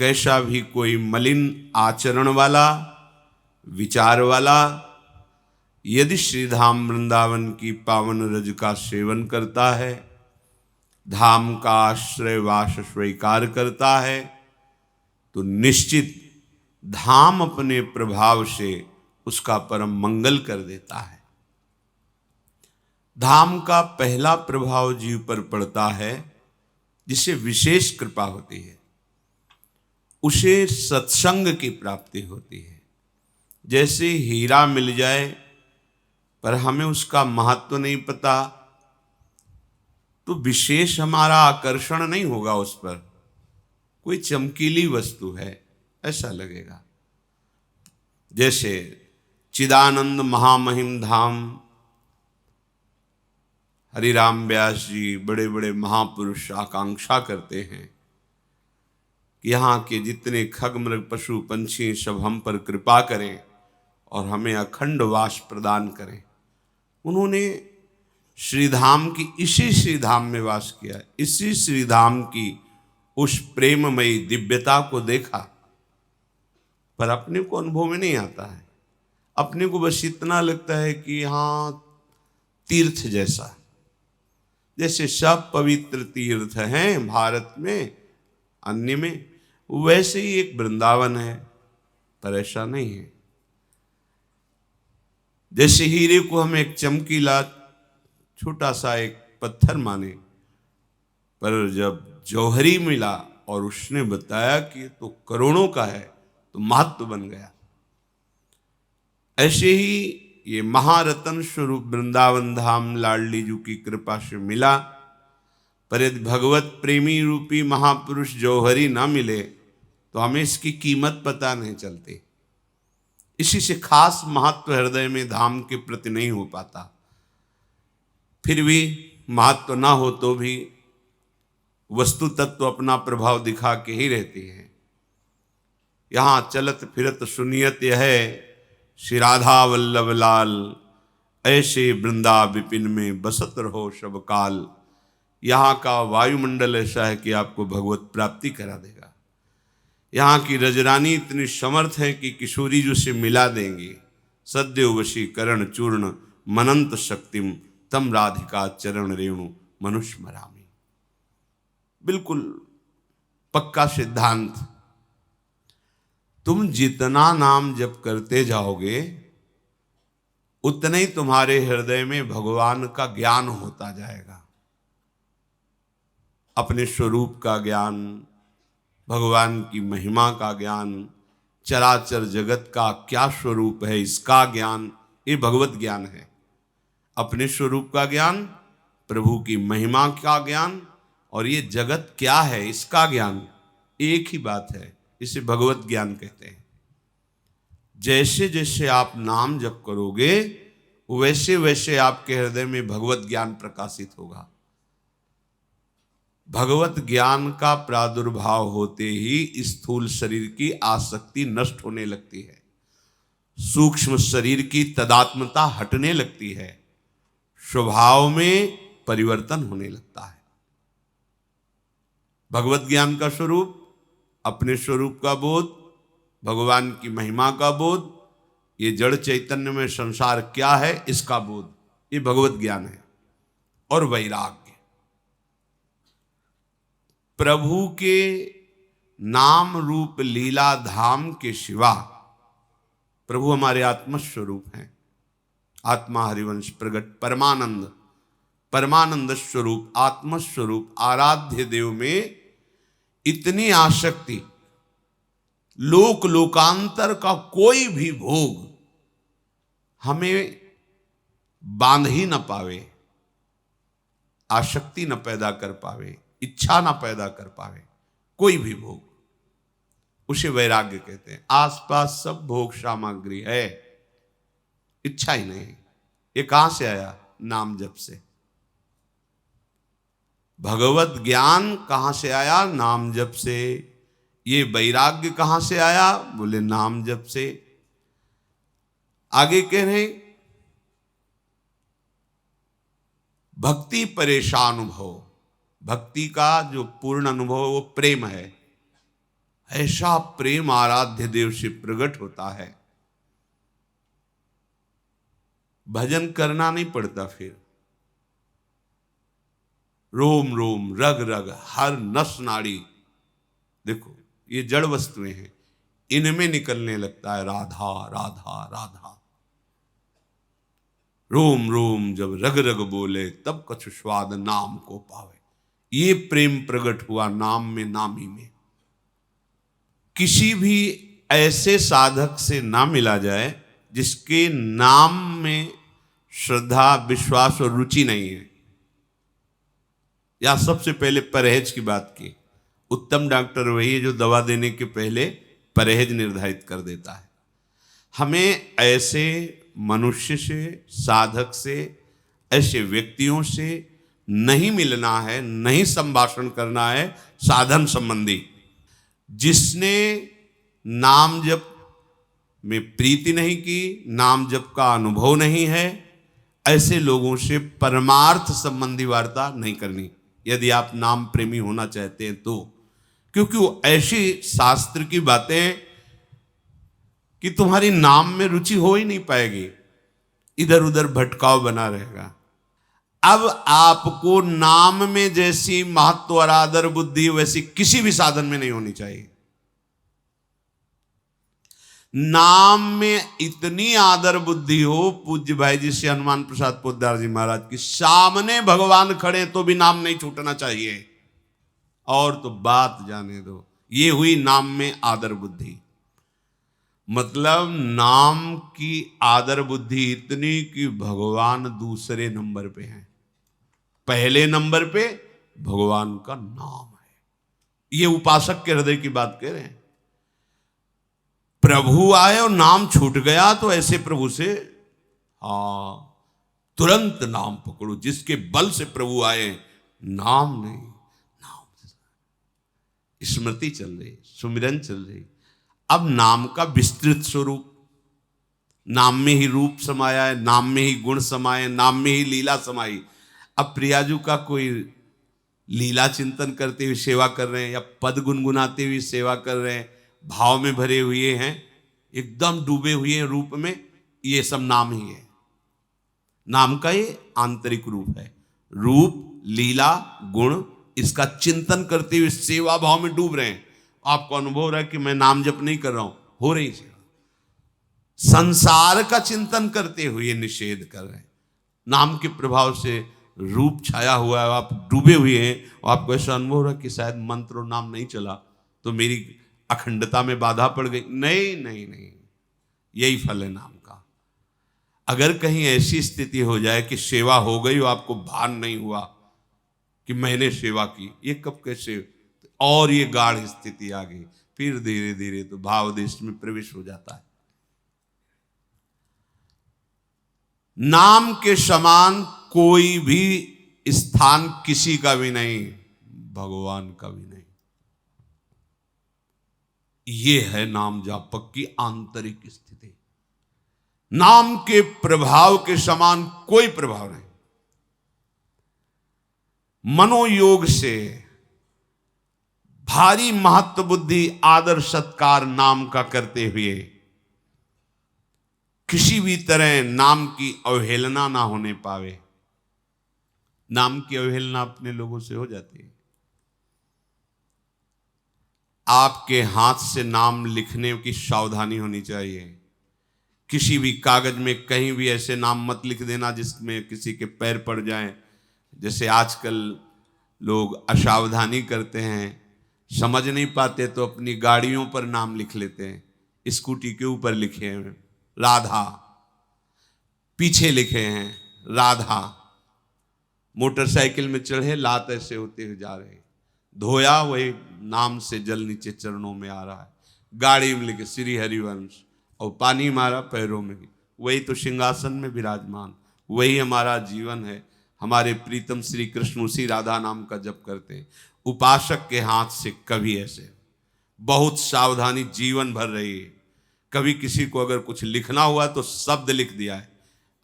कैसा भी कोई मलिन आचरण वाला, विचार वाला यदि श्रीधाम वृंदावन की पावन रज का सेवन करता है, धाम का आश्रय वास स्वीकार करता है, तो निश्चित धाम अपने प्रभाव से उसका परम मंगल कर देता है। धाम का पहला प्रभाव जीव पर पड़ता है जिसे विशेष कृपा होती है, उसे सत्संग की प्राप्ति होती है। जैसे हीरा मिल जाए पर हमें उसका महत्व नहीं पता, तो विशेष हमारा आकर्षण नहीं होगा उस पर। कोई चमकीली वस्तु है ऐसा लगेगा। जैसे चिदानंद महामहिम धाम, हरिराम व्यास जी बड़े बड़े महापुरुष आकांक्षा करते हैं कि यहाँ के जितने खग मृग पशु पंछी सब हम पर कृपा करें और हमें अखंड वास प्रदान करें। उन्होंने श्रीधाम की, इसी श्रीधाम में वास किया, इसी श्रीधाम की उस प्रेममयी दिव्यता को देखा, पर अपने को अनुभव में नहीं आता है। अपने को बस इतना लगता है कि यहाँ तीर्थ जैसा, जैसे सब पवित्र तीर्थ हैं भारत में अन्य में, वैसे ही एक वृंदावन है, पर ऐसा नहीं है। जैसे हीरे को हम एक चमकीला छोटा सा एक पत्थर माने, पर जब जौहरी मिला और उसने बताया कि तो करोड़ों का है, तो महत्व बन गया। ऐसे ही ये महारत्न स्वरूप वृंदावन धाम लाडली जी की कृपा से मिला, पर यदि भगवत प्रेमी रूपी महापुरुष जौहरी ना मिले तो हमें इसकी कीमत पता नहीं चलती। इसी से खास महत्व हृदय में धाम के प्रति नहीं हो पाता। फिर भी महत्व ना हो तो भी वस्तु तत्व अपना प्रभाव दिखा के ही रहती है। यहाँ चलत फिरत सुनियत यह श्री राधा वल्लभ लाल, ऐसे वृंदा विपिन में बसत रहो सब काल। यहाँ का वायुमंडल ऐसा है कि आपको भगवत प्राप्ति करा देगा। यहाँ की रजरानी इतनी समर्थ है कि किशोरी जी से मिला देंगी। सद्यो वशीकरण चूर्ण मनंत शक्तिम तम राधिका चरण रेणु मनुष्य मरामी। बिल्कुल पक्का सिद्धांत। तुम जितना नाम जप करते जाओगे उतने ही तुम्हारे हृदय में भगवान का ज्ञान होता जाएगा। अपने स्वरूप का ज्ञान, भगवान की महिमा का ज्ञान, चराचर जगत का क्या स्वरूप है इसका ज्ञान, ये भगवत ज्ञान है। अपने स्वरूप का ज्ञान, प्रभु की महिमा का ज्ञान और ये जगत क्या है इसका ज्ञान, एक ही बात है। इसे भगवत ज्ञान कहते हैं। जैसे जैसे आप नाम जप करोगे वैसे वैसे आपके हृदय में भगवत ज्ञान प्रकाशित होगा। भगवत ज्ञान का प्रादुर्भाव होते ही स्थूल शरीर की आसक्ति नष्ट होने लगती है, सूक्ष्म शरीर की तदात्मता हटने लगती है, स्वभाव में परिवर्तन होने लगता है। भगवत ज्ञान का स्वरूप, अपने स्वरूप का बोध, भगवान की महिमा का बोध, ये जड़ चैतन्य में संसार क्या है इसका बोध, ये भगवत ज्ञान है। और वैराग्य, प्रभु के नाम रूप लीला धाम के सिवा प्रभु हमारे आत्मस्वरूप हैं। आत्मा हरिवंश प्रगट परमानंद, परमानंद स्वरूप आत्मस्वरूप आराध्य देव में इतनी आसक्ति, लोक लोकांतर का कोई भी भोग हमें बांध ही न पावे, आसक्ति न पैदा कर पावे, इच्छा ना पैदा कर पावे, कोई भी भोग, उसे वैराग्य कहते हैं। आसपास सब भोग सामग्री है, इच्छा ही नहीं। ये कहां से आया? नाम जप से। भगवत ज्ञान कहां से आया? नाम जप से। ये वैराग्य कहां से आया? बोले नाम जप से। आगे कह रहे भक्ति परेशान अनुभव। भक्ति का जो पूर्ण अनुभव वो प्रेम है, ऐसा प्रेम आराध्य देव से प्रकट होता है, भजन करना नहीं पड़ता। फिर रोम रोम रग रग हर नस नाड़ी, देखो ये जड़ वस्तुएं हैं, इनमें निकलने लगता है राधा राधा राधा। रोम रोम जब रग रग बोले तब कछु स्वाद नाम को पावे। ये प्रेम प्रकट हुआ नाम में, नामी में। किसी भी ऐसे साधक से ना मिला जाए जिसके नाम में श्रद्धा विश्वास और रुचि नहीं है। या सबसे पहले परहेज की बात की। उत्तम डॉक्टर वही है जो दवा देने के पहले परहेज निर्धारित कर देता है। हमें ऐसे मनुष्य से, साधक से, ऐसे व्यक्तियों से नहीं मिलना है, नहीं संभाषण करना है साधन संबंधी। जिसने नाम जप में प्रीति नहीं की, नाम जप का अनुभव नहीं है, ऐसे लोगों से परमार्थ संबंधी वार्ता नहीं करनी, यदि आप नाम प्रेमी होना चाहते हैं तो। क्योंकि वो ऐसी शास्त्र की बातें कि तुम्हारी नाम में रुचि हो ही नहीं पाएगी, इधर उधर भटकाव बना रहेगा। अब आपको नाम में जैसी महत्व और आदर बुद्धि वैसी किसी भी साधन में नहीं होनी चाहिए। नाम में इतनी आदर बुद्धि हो, पूज्य भाई जी से हनुमान प्रसाद पोद्दार जी महाराज की, सामने भगवान खड़े तो भी नाम नहीं छूटना चाहिए। और तो बात जाने दो, ये हुई नाम में आदर बुद्धि। मतलब नाम की आदर बुद्धि इतनी कि भगवान दूसरे नंबर पे हैं, पहले नंबर पे भगवान का नाम है। ये उपासक के हृदय की बात कह रहे हैं। प्रभु आए और नाम छूट गया तो ऐसे प्रभु से तुरंत नाम पकड़ो। जिसके बल से प्रभु आए, नाम नहीं, नाम स्मृति चल रही, सुमिरन चल रही। अब नाम का विस्तृत स्वरूप, नाम में ही रूप समाया है, नाम में ही गुण समाये, नाम में ही लीला समाई। अब प्रियाजू का कोई लीला चिंतन करते हुए सेवा कर रहे हैं, या पद गुनगुनाते हुए सेवा कर रहे हैं, भाव में भरे हुए हैं, एकदम डूबे हुए हैं रूप में, ये सब नाम ही है। नाम का ये आंतरिक रूप है। रूप, लीला, गुण, इसका चिंतन करते हुए सेवा भाव में डूब रहे हैं। आपको अनुभव हो रहा है कि मैं नाम जप नहीं कर रहा हूं, हो रही सेवा। संसार का चिंतन करते हुए निषेध कर रहे हैं। नाम के प्रभाव से रूप छाया हुआ है, आप डूबे हुए हैं, और आपको ऐसा अनुभव हो रहा है कि शायद मंत्र और नाम नहीं चला तो मेरी अखंडता में बाधा पड़ गई। नहीं नहीं नहीं, यही फल है नाम का। अगर कहीं ऐसी स्थिति हो जाए कि सेवा हो गई और आपको भान नहीं हुआ कि मैंने सेवा की, ये कब कैसे, और ये गाढ़ स्थिति आ गई, फिर धीरे धीरे तो भाव देश में प्रवेश हो जाता है। नाम के समान कोई भी स्थान किसी का भी नहीं, भगवान का भी नहीं। ये है नाम जापक की आंतरिक स्थिति। नाम के प्रभाव के समान कोई प्रभाव नहीं। मनोयोग से भारी महत्व बुद्धि आदर सत्कार नाम का करते हुए किसी भी तरह नाम की अवहेलना ना होने पावे। नाम की अवहेलना अपने लोगों से हो जाती है। आपके हाथ से नाम लिखने की सावधानी होनी चाहिए। किसी भी कागज में कहीं भी ऐसे नाम मत लिख देना जिसमें किसी के पैर पड़ जाएं। जैसे आजकल लोग असावधानी करते हैं, समझ नहीं पाते तो अपनी गाड़ियों पर नाम लिख लेते हैं। स्कूटी के ऊपर लिखे हैं राधा, पीछे लिखे हैं राधा, मोटरसाइकिल में चढ़े लात ऐसे होते हुए जा रहे हैं, धोया वही नाम से जल नीचे चरणों में आ रहा है। गाड़ी में लिखे श्री हरिवंश, और पानी मारा पैरों में, वही तो सिंहासन में विराजमान, वही हमारा जीवन है। हमारे प्रीतम श्री कृष्ण उसी राधा नाम का जप करते हैं। उपासक के हाथ से कभी ऐसे बहुत सावधानी जीवन भर रही है। कभी किसी को अगर कुछ लिखना हुआ तो शब्द लिख दिया है,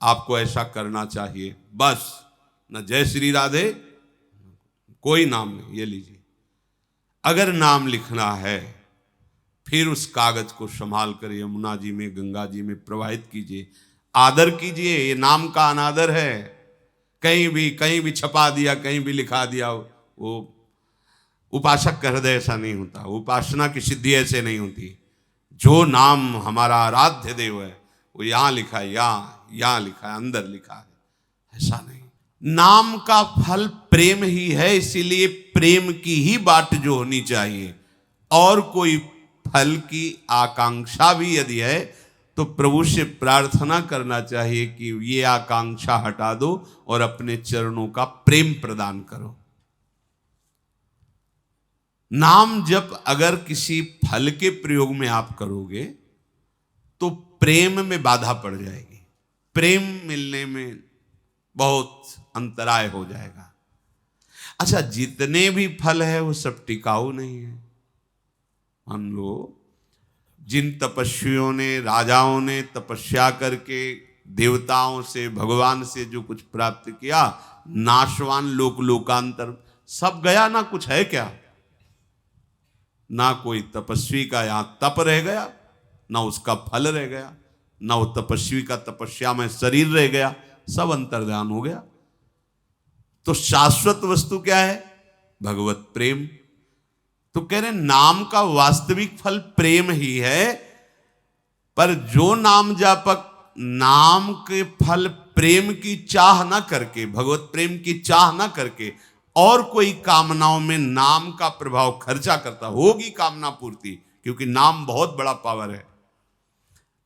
आपको ऐसा करना चाहिए। बस न जय श्री राधे, कोई नाम नहीं, ये लीजिए। अगर नाम लिखना है फिर उस कागज को संभाल कर यमुना जी में, गंगा जी में प्रवाहित कीजिए, आदर कीजिए। ये नाम का अनादर है। कहीं भी छपा दिया, कहीं भी लिखा दिया, वो उपासक का हृदय ऐसा नहीं होता। उपासना की सिद्धि ऐसे नहीं होती। जो नाम हमारा आराध्य देव है वो यहाँ लिखा है, यहाँ लिखा है, अंदर लिखा है, ऐसा नहीं। नाम का फल प्रेम ही है, इसीलिए प्रेम की ही बात जो होनी चाहिए। और कोई फल की आकांक्षा भी यदि है तो प्रभु से प्रार्थना करना चाहिए कि ये आकांक्षा हटा दो और अपने चरणों का प्रेम प्रदान करो। नाम जप अगर किसी फल के प्रयोग में आप करोगे तो प्रेम में बाधा पड़ जाएगी, प्रेम मिलने में बहुत अंतराय हो जाएगा। अच्छा, जितने भी फल है वो सब टिकाऊ नहीं है। मान लो जिन तपस्वियों ने, राजाओं ने तपस्या करके देवताओं से, भगवान से जो कुछ प्राप्त किया, नाशवान लोक लोकांतर सब गया, ना कुछ है क्या? ना कोई तपस्वी का यहां तप रह गया, ना उसका फल रह गया, ना वो तपस्वी का तपस्या में शरीर रह गया, सब अंतर्ध्यान हो गया। तो शाश्वत वस्तु क्या है? भगवत प्रेम। तो कह रहे नाम का वास्तविक फल प्रेम ही है, पर जो नाम जापक नाम के फल प्रेम की चाह ना करके, भगवत प्रेम की चाह ना करके और कोई कामनाओं में नाम का प्रभाव खर्चा करता, होगी कामना पूर्ति, क्योंकि नाम बहुत बड़ा पावर है,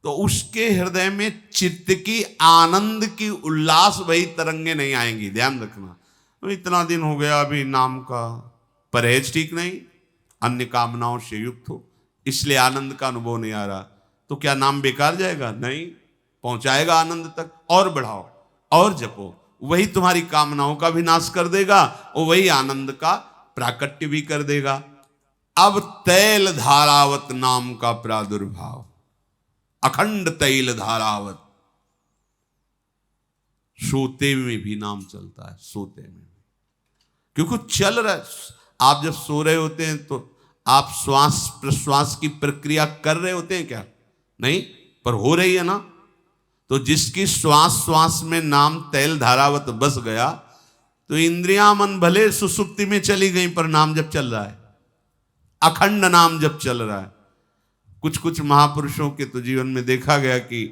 तो उसके हृदय में चित्त की आनंद की उल्लास वही तरंगे नहीं आएंगी। ध्यान रखना, तो इतना दिन हो गया अभी नाम का परहेज ठीक नहीं, अन्य कामनाओं से युक्त हो, इसलिए आनंद का अनुभव नहीं आ रहा, तो क्या नाम बेकार जाएगा? नहीं, पहुंचाएगा आनंद तक। और बढ़ाओ और जपो, वही तुम्हारी कामनाओं का भी नाश कर देगा और वही आनंद का प्राकट्य भी कर देगा। अब तैल धारावत नाम का प्रादुर्भाव, अखंड तैल धारावत, सोते में भी नाम चलता है, सोते में, क्योंकि चल रहा है। आप जब सो रहे होते हैं तो आप श्वास प्रश्वास की प्रक्रिया कर रहे होते हैं क्या? नहीं, पर हो रही है ना। तो जिसकी श्वास श्वास में नाम तैल धारावत बस गया, तो इंद्रियां मन भले सुसुप्ति में चली गई, पर नाम जब चल रहा है, अखंड नाम जब चल रहा है। कुछ कुछ महापुरुषों के तो जीवन में देखा गया कि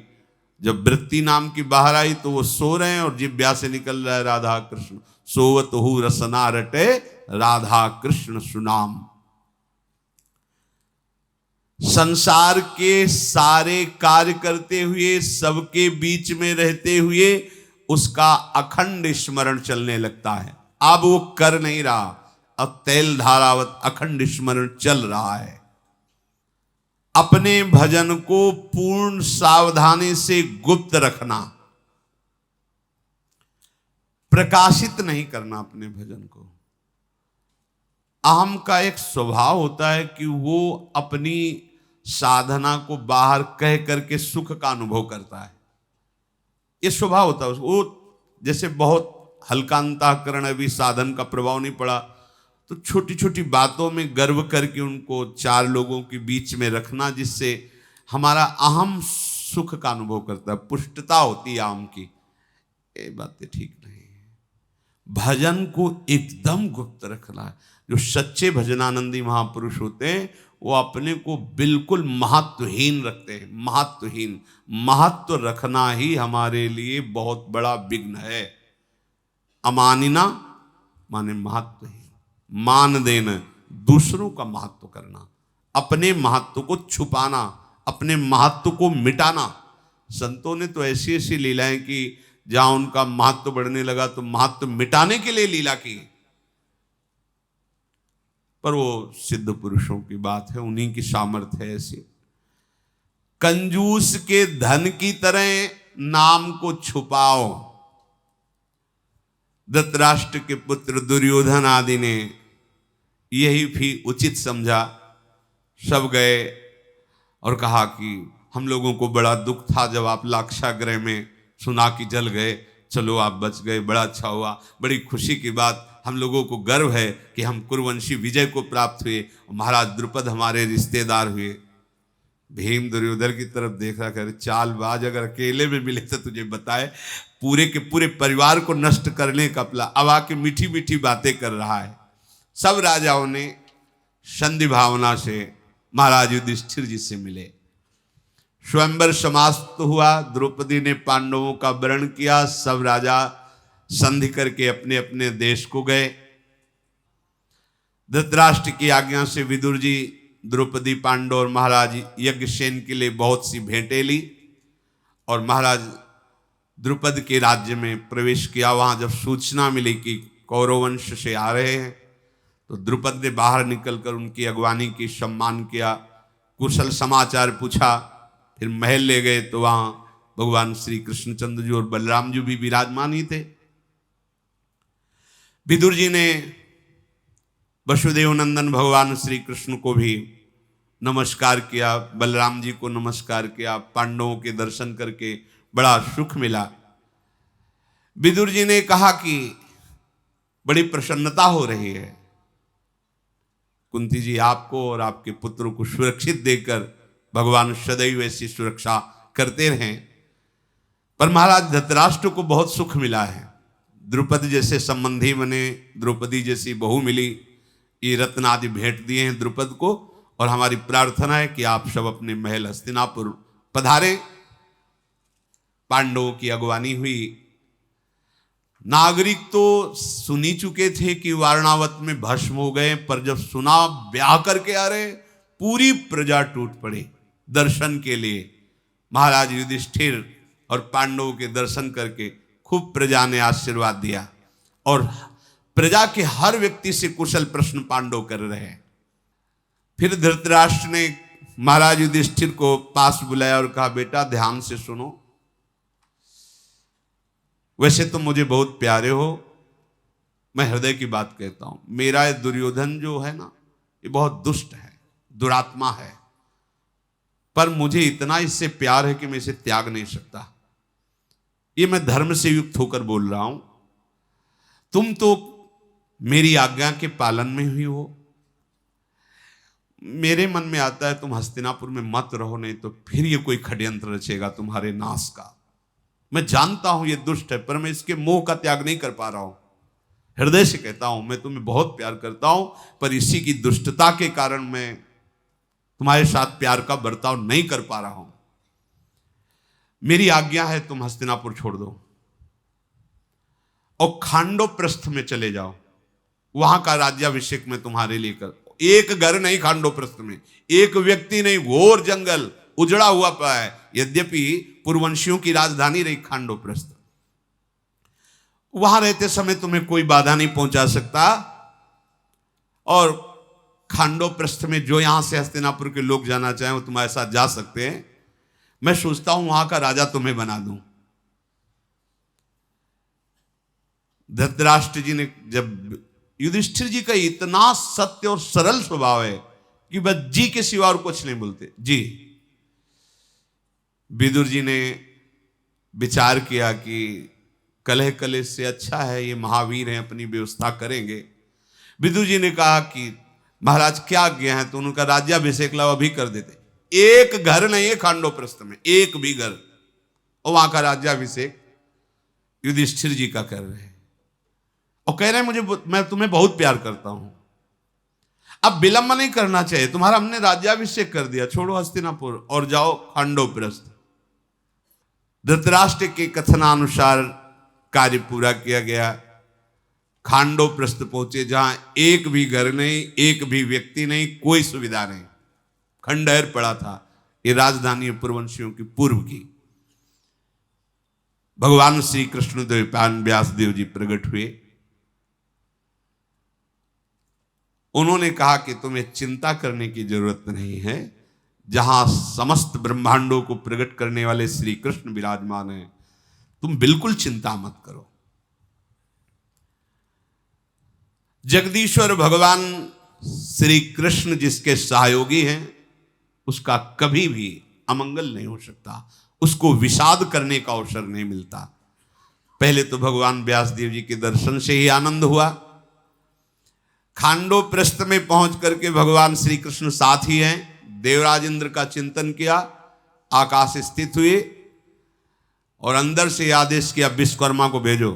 जब वृत्ति नाम की बाहर आई तो वो सो रहे हैं और जिब्या से निकल रहा है राधा कृष्ण, सोवत हु रसना रटे राधा कृष्ण सुनाम। संसार के सारे कार्य करते हुए, सबके बीच में रहते हुए उसका अखंड स्मरण चलने लगता है। अब वो कर नहीं रहा, अब तैल धारावत अखंड स्मरण चल रहा है। अपने भजन को पूर्ण सावधानी से गुप्त रखना, प्रकाशित नहीं करना अपने भजन को। अहम का एक स्वभाव होता है कि वो अपनी साधना को बाहर कह करके सुख का अनुभव करता है, ये स्वभाव होता है वो। जैसे बहुत हल्का अंतःकरण, अभी साधन का प्रभाव नहीं पड़ा, तो छोटी छोटी बातों में गर्व करके उनको चार लोगों के बीच में रखना, जिससे हमारा अहम सुख का अनुभव करता है, पुष्टता होती है अहम की। ये बातें ठीक नहीं है। भजन को एकदम गुप्त रखना है। जो सच्चे भजनानंदी महापुरुष होते हैं वो अपने को बिल्कुल महत्वहीन रखते हैं। महत्वहीन, महत्व रखना ही हमारे लिए बहुत बड़ा विघ्न है। अमानिना माने महत्वहीन, मान देना, दूसरों का महत्व करना, अपने महत्व को छुपाना, अपने महत्व को मिटाना। संतों ने तो ऐसी ऐसी लीलाएं की, जहां उनका महत्व बढ़ने लगा तो महत्व मिटाने के लिए लीला की। पर वो सिद्ध पुरुषों की बात है, उन्हीं की सामर्थ्य है ऐसी। कंजूस के धन की तरह नाम को छुपाओ। धृतराष्ट्र के पुत्र दुर्योधन आदि ने यही भी उचित समझा। सब गए और कहा कि हम लोगों को बड़ा दुख था जब आप लाक्षागृह में सुना कि जल गए, चलो आप बच गए, बड़ा अच्छा हुआ, बड़ी खुशी की बात। हम लोगों को गर्व है कि हम कुरुवंशी विजय को प्राप्त हुए, महाराज द्रुपद हमारे रिश्तेदार हुए। भीम दुर्योधन की तरफ देख रहा, कर चालबाज अगर अकेले में मिले तो तुझे बताए, पूरे के पूरे परिवार को नष्ट करने का प्लान। अब आके मीठी मीठी बातें कर रहा है। सब राजाओं ने संधि भावना से महाराज युधिष्ठिर जी से मिले। स्वयंवर समाप्त हुआ। द्रौपदी ने पांडवों का वरण किया। सब राजा संधि करके अपने अपने देश को गए। धृतराष्ट्र की आज्ञा से विदुर जी द्रौपदी, पांडव और महाराज यज्ञसेन के लिए बहुत सी भेंटें ली और महाराज द्रुपद के राज्य में प्रवेश किया। वहां जब सूचना मिली कि कौरव वंश से आ रहे हैं तो द्रुपद ने बाहर निकलकर उनकी अगवानी की, सम्मान किया, कुशल समाचार पूछा। फिर महल ले गए तो वहां भगवान श्री कृष्णचंद्र जी और बलराम जी भी विराजमान ही थे। विदुर जी ने वसुदेव नंदन भगवान श्री कृष्ण को भी नमस्कार किया, बलराम जी को नमस्कार किया। पांडवों के दर्शन करके बड़ा सुख मिला। विदुर जी ने कहा कि बड़ी प्रसन्नता हो रही है, कुंती जी आपको और आपके पुत्रों को सुरक्षित देकर भगवान सदैव ऐसी सुरक्षा करते रहें। पर महाराज धृतराष्ट्र को बहुत सुख मिला है। द्रुपद जैसे संबंधी बने, द्रौपदी जैसी बहू मिली, ये रत्न आदि भेंट दिए हैं द्रुपद को। और हमारी प्रार्थना है कि आप सब अपने महल हस्तिनापुर पधारे। पांडवों की अगवानी हुई। नागरिक तो सुनी चुके थे कि वारणावत में भस्म हो गए, पर जब सुना ब्याह करके आ रहे, पूरी प्रजा टूट पड़ी दर्शन के लिए। महाराज युधिष्ठिर और पांडवों के दर्शन करके खूब प्रजा ने आशीर्वाद दिया और प्रजा के हर व्यक्ति से कुशल प्रश्न पांडव कर रहे हैं। फिर धृतराष्ट्र ने महाराज युधिष्ठिर को पास बुलाया और कहा, बेटा ध्यान से सुनो, वैसे तो मुझे बहुत प्यारे हो, मैं हृदय की बात कहता हूं। मेरा ये दुर्योधन जो है ना, ये बहुत दुष्ट है, दुरात्मा है, पर मुझे इतना इससे प्यार है कि मैं इसे त्याग नहीं सकता। ये मैं धर्म से युक्त होकर बोल रहा हूं। तुम तो मेरी आज्ञा के पालन में हुई हो। मेरे मन में आता है तुम हस्तिनापुर में मत रहो, नहीं तो फिर ये कोई षड्यंत्र रचेगा तुम्हारे नाश का। मैं जानता हूं ये दुष्ट है, पर मैं इसके मोह का त्याग नहीं कर पा रहा हूं। हृदय से कहता हूं, मैं तुम्हें बहुत प्यार करता हूं, पर इसी की दुष्टता के कारण मैं तुम्हारे साथ प्यार का बर्ताव नहीं कर पा रहा हूं। मेरी आज्ञा है तुम हस्तिनापुर छोड़ दो और खांडोप्रस्थ में चले जाओ। वहां का राज्याभिषेक मैं तुम्हारे लिए कर। एक घर नहीं खांडोप्रस्थ में, एक व्यक्ति नहीं, घोर जंगल उजड़ा हुआ पड़ा है। यद्यपि पूर्ववंशियों की राजधानी रही खांडोप्रस्थ, वहां रहते समय तुम्हें कोई बाधा नहीं पहुंचा सकता। और खांडोप्रस्थ में जो यहां से हस्तिनापुर के लोग जाना चाहें वो तुम्हारे साथ जा सकते हैं। मैं सोचता हूं वहां का राजा तुम्हें बना दूं। धृतराष्ट्र जी ने, जब युधिष्ठिर जी का इतना सत्य और सरल स्वभाव है कि बस जी के सिवा और कुछ नहीं बोलते, जी। विदुर जी ने विचार किया कि कलह कलेश से अच्छा है ये महावीर हैं, अपनी व्यवस्था करेंगे। विदुर जी ने कहा कि महाराज क्या आज्ञा है, तो उनका राज्याभिषेक लाओ, अभी कर देते। एक घर नहीं है खांडोप्रस्थ में, एक भी घर, और वहां का राज्याभिषेक युधिष्ठिर जी का कर रहे हैं और कह रहे हैं मैं तुम्हें बहुत प्यार करता हूं, अब विलंब नहीं करना चाहिए, तुम्हारा हमने राज्याभिषेक कर दिया, छोड़ो हस्तिनापुर और जाओ खांडोप्रस्थ। धृतराष्ट्र के कथनानुसार कार्य पूरा किया गया। खांडोप्रस्थ पहुंचे, जहां एक भी घर नहीं, एक भी व्यक्ति नहीं, कोई सुविधा नहीं, खंडहर पड़ा था। ये राजधानी है पूर्ववंशियों की, पूर्व की। भगवान श्री कृष्ण द्वैपायन व्यास देव जी प्रकट हुए। उन्होंने कहा कि तुम्हें चिंता करने की जरूरत नहीं है, जहां समस्त ब्रह्मांडों को प्रकट करने वाले श्री कृष्ण विराजमान हैं, तुम बिल्कुल चिंता मत करो। जगदीश्वर भगवान श्री कृष्ण जिसके सहयोगी हैं, उसका कभी भी अमंगल नहीं हो सकता, उसको विषाद करने का अवसर नहीं मिलता। पहले तो भगवान व्यासदेव जी के दर्शन से ही आनंद हुआ। खांडोप्रस्थ में पहुंच करके भगवान श्री कृष्ण साथ ही हैं, देवराज इंद्र का चिंतन किया, आकाश स्थित हुए और अंदर से आदेश किया विश्वकर्मा को भेजो।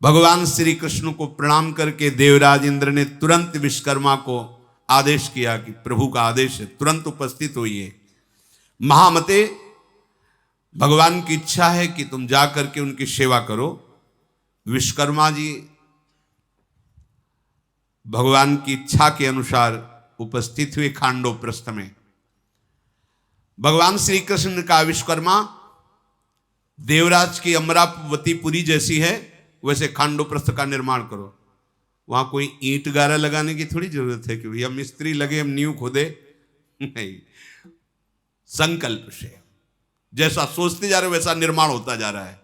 भगवान श्री कृष्ण को प्रणाम करके देवराज इंद्र ने तुरंत विश्वकर्मा को आदेश किया कि प्रभु का आदेश है, तुरंत उपस्थित होइए। महामते, भगवान की इच्छा है कि तुम जा करके उनकी सेवा करो। विश्वकर्मा जी भगवान की इच्छा के अनुसार उपस्थित हुए खांडोप्रस्थ में। भगवान श्री कृष्ण ने कहा, विश्वकर्मा, देवराज की अमरावतीपुरी जैसी है वैसे खांडोप्रस्थ का निर्माण करो। वहां कोई ईंट गारा लगाने की थोड़ी जरूरत है कि भैया मिस्त्री लगे हम नींव खोदे, नहीं, संकल्प से जैसा सोचते जा रहे वैसा निर्माण होता जा रहा है।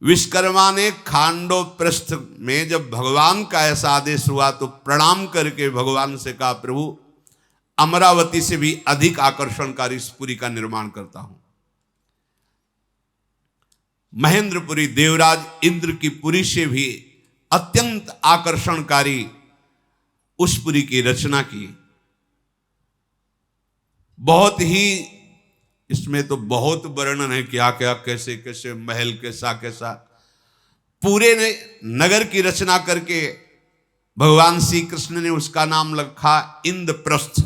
विश्वकर्मा ने खांडोप्रस्थ में जब भगवान का ऐसा आदेश हुआ तो प्रणाम करके भगवान से कहा, प्रभु अमरावती से भी अधिक आकर्षणकारी इस पुरी का निर्माण करता हूं। महेंद्रपुरी देवराज इंद्र की पुरी से भी अत्यंत आकर्षणकारी उस पुरी की रचना की। बहुत ही, इसमें तो बहुत वर्णन है, क्या क्या कैसे कैसे महल कैसा कैसा, पूरे ने नगर की रचना करके भगवान श्री कृष्ण ने उसका नाम रखा इंद्रप्रस्थ।